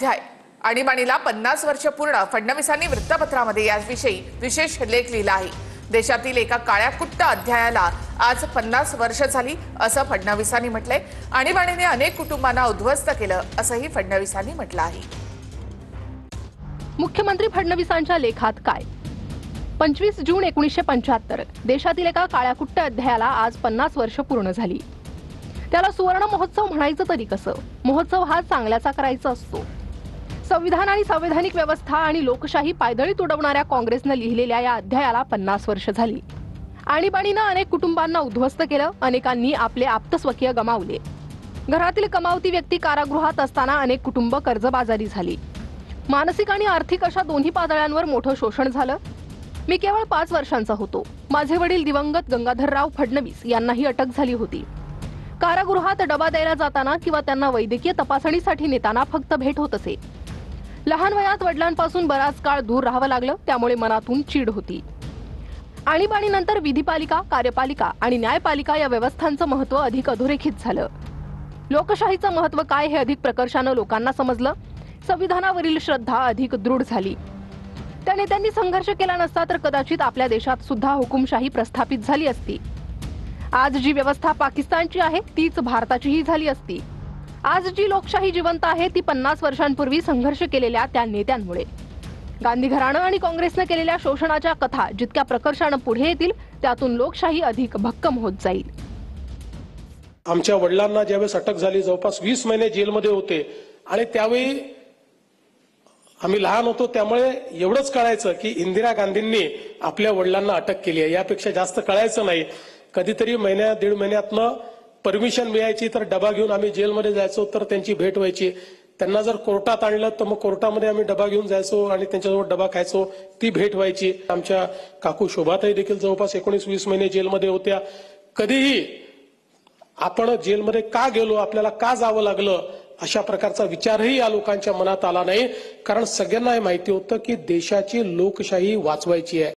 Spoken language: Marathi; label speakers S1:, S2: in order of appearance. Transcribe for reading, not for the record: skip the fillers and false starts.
S1: अध्याय आणीबाणीला 50 वर्ष पूर्ण फडणवीसांनी वृत्तपत्रामध्ये याविषयी विशेष लेख लिहिला आहे। देशातील एका काळ्या कुट्ट अध्यायाला आज 50 वर्ष झाली असं फडणवीसांनी म्हटलंय। आणीबाणीने अनेक कुटुंबांना उद्ध्वस्त केलं असंही फडणवीसांनी म्हटलं आहे।
S2: मुख्यमंत्री फडणवीसांच्या लेखात काय? 25 जून 1975 देशातील एका काळ्या कुट्ट अध्यायाला आज 50 वर्ष पूर्ण झाली। त्याला सुवर्ण महोत्सव म्हणायचं तरी कसं? महोत्सव हा चांगल्याचा करायचा असतो। संविधान आणि संवैधानिक व्यवस्था आणि लोकशाही पायदळी तुडवणाऱ्या काँग्रेसने लिहिलेल्या या अध्यायाला 50 वर्ष झाली। आणीबाणीने अनेक कुटुंबांना उद्ध्वस्त केलं, अनेकांनी आपले आप्तस्वकीय गमावले। घरातील कमावती व्यक्ती कारागृहात असताना अनेक कुटुंब कर्जबाजारी झाली। मानसिक आणि आर्थिक अशा दोन्ही पातळ्यांवर मोठं शोषण झालं। मी केवळ 5 वर्षांचा होतो। माझे वडील दिवंगत गंगाधरराव फडणवीस यांनाही अटक झाली होती। कारागृहात डबा द्यायला जाताना किंवा त्यांना वैद्यकीय तपासणीसाठी नेताना फक्त भेट होत असे। लहान वयात वडिलांपासून बराच काळ दूर राहावं लागलं, त्यामुळे मनातून चीड होती। आणीबाणीनंतर विधिपालिका, कार्यपालिका आणि न्यायपालिका या व्यवस्थांचं महत्त्व अधिक अधोरेखित झालं। लोकशाहीचं महत्त्व काय हे अधिक प्रकर्षानं लोकांना समजलं। संविधानावरील श्रद्धा अधिक दृढ झाली। त्या नेत्यांनी संघर्ष केला नसता तर कदाचित आपल्या देशात सुद्धा हुकुमशाही प्रस्थापित झाली असती। आज जी व्यवस्था पाकिस्तानची आहे तीच भारताचीही झाली असती। आज जी लोकशाही जिवंत आहे ती 50 वर्षांपूर्वी संघर्ष केलेल्या त्या नेत्यांमुळे। गांधी घराणं आणि काँग्रेसने केलेल्या शोषणाच्या कथा जितक्या प्रकर्षानं पुढे येतील त्यातून लोकशाही अधिक भक्कम होत जाईल।
S3: आमच्या वडिलांना ज्यावेळेस अटक झाली, जवळपास 20 महिने जेलमध्ये होते आणि त्यावेळी आम्ही लहान होतो, त्यामुळे एवढंच कळायचं की इंदिरा गांधींनी आपल्या वडिलांना अटक केली आहे। यापेक्षा जास्त कळायचं नाही। कधीतरी महिन्यात दीड महिन्यातनं परमिशन मिळायची तर डबा घेऊन आम्ही जेलमध्ये जायचो, तर त्यांची भेट व्हायची। त्यांना जर कोर्टात आणलं तर मग कोर्टामध्ये आम्ही डबा घेऊन जायचो आणि त्यांच्यासोबत डबा खायचो, ती भेट व्हायची। आमच्या काकू शोभाताई देखील जवळपास 19-20 महिने जेलमध्ये होत्या। कधीही आपण जेलमध्ये का गेलो, आपल्याला का जावं लागलं, अशा प्रकारचा विचारही या लोकांच्या मनात आला नाही। कारण सगळ्यांना हे माहिती होतं की देशाची लोकशाही वाचवायची आहे।